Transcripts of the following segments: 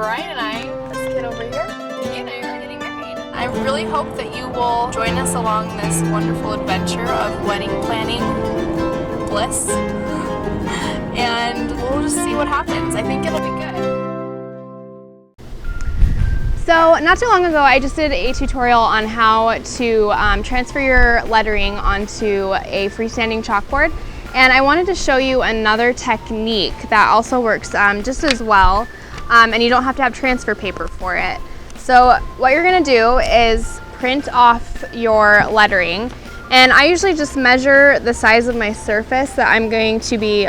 Ryan and I, this kid over here, he and I are getting married. I really hope that you will join us along this wonderful adventure of wedding planning bliss. And we'll just see what happens. I think it'll be good. So not too long ago, I just did a tutorial on how to transfer your lettering onto a freestanding chalkboard. And I wanted to show you another technique that also works just as well, and you don't have to have transfer paper for it. So what you're gonna do is print off your lettering, and I usually just measure the size of my surface that I'm going to be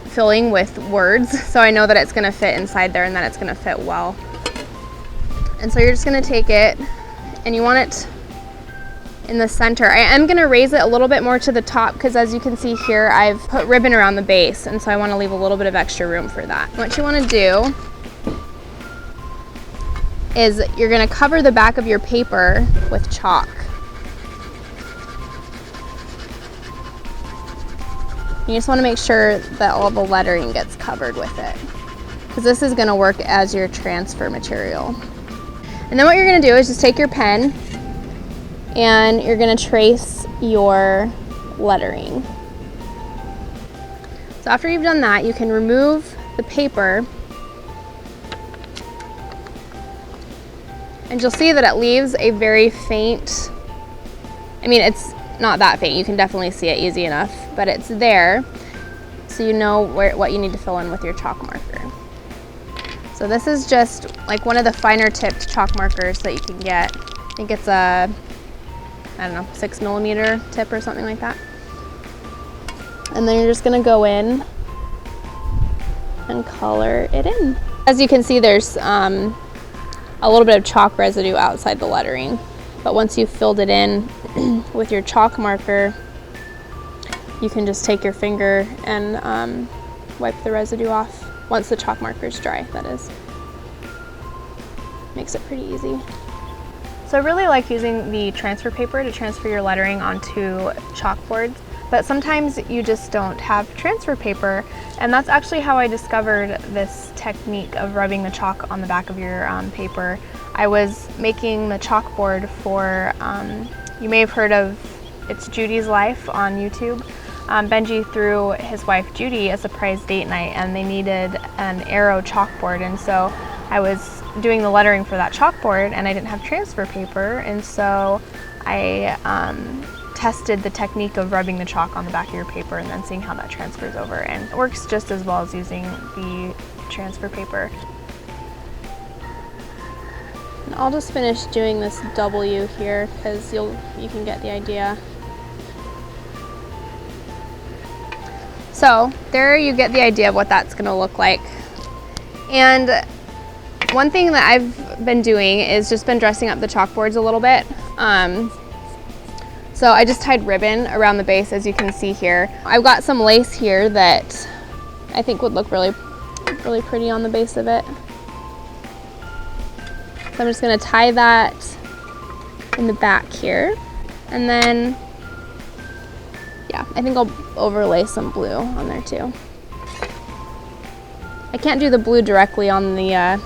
filling with words, so I know that it's gonna fit inside there and that it's gonna fit well. And so you're just gonna take it and you want it in the center. I am gonna raise it a little bit more to the top because as you can see here, I've put ribbon around the base, and so I wanna leave a little bit of extra room for that. What you wanna do is you're gonna cover the back of your paper with chalk. You just wanna make sure that all the lettering gets covered with it, because this is gonna work as your transfer material. And then what you're gonna do is just take your pen and you're gonna trace your lettering. So after you've done that, you can remove the paper, and you'll see that it leaves a very faint, I mean, it's not that faint, you can definitely see it easy enough, but it's there, so you know what you need to fill in with your chalk marker. So this is just like one of the finer tipped chalk markers that you can get. I think it's a, I don't know, 6mm tip or something like that. And then you're just gonna go in and color it in. As you can see, there's a little bit of chalk residue outside the lettering, but once you've filled it in with your chalk marker, you can just take your finger and wipe the residue off. Once the chalk marker is dry, that is. Makes it pretty easy. So I really like using the transfer paper to transfer your lettering onto chalkboards, but sometimes you just don't have transfer paper, and that's actually how I discovered this technique of rubbing the chalk on the back of your paper. I was making the chalkboard for, you may have heard of It's Judy's Life on YouTube. Benji threw his wife Judy a surprise date night, and they needed an arrow chalkboard, and so I was doing the lettering for that chalkboard and I didn't have transfer paper, and so I tested the technique of rubbing the chalk on the back of your paper and then seeing how that transfers over, and it works just as well as using the transfer paper. And I'll just finish doing this W here because you can get the idea. So there you get the idea of what that's gonna look like. And one thing that I've been doing is just been dressing up the chalkboards a little bit. So I just tied ribbon around the base, as you can see here. I've got some lace here that I think would look really pretty on the base of it. So I'm just gonna tie that in the back here. And then, yeah, I think I'll overlay some blue on there too. I can't do the blue directly on the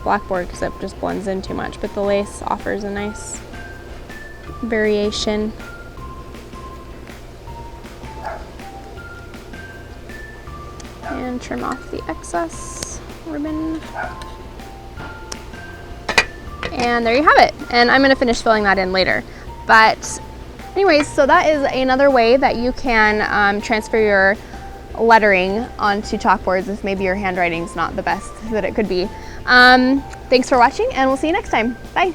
blackboard because it just blends in too much, but the lace offers a nice variation. And trim off the excess ribbon. And there you have it. And I'm gonna finish filling that in later. But anyways, so that is another way that you can transfer your lettering onto chalkboards if maybe your handwriting's not the best that it could be. Thanks for watching, and we'll see you next time. Bye.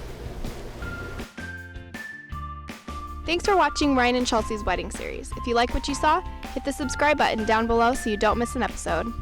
Thanks for watching Ryan and Chelsea's wedding series. If you like what you saw, hit the subscribe button down below so you don't miss an episode.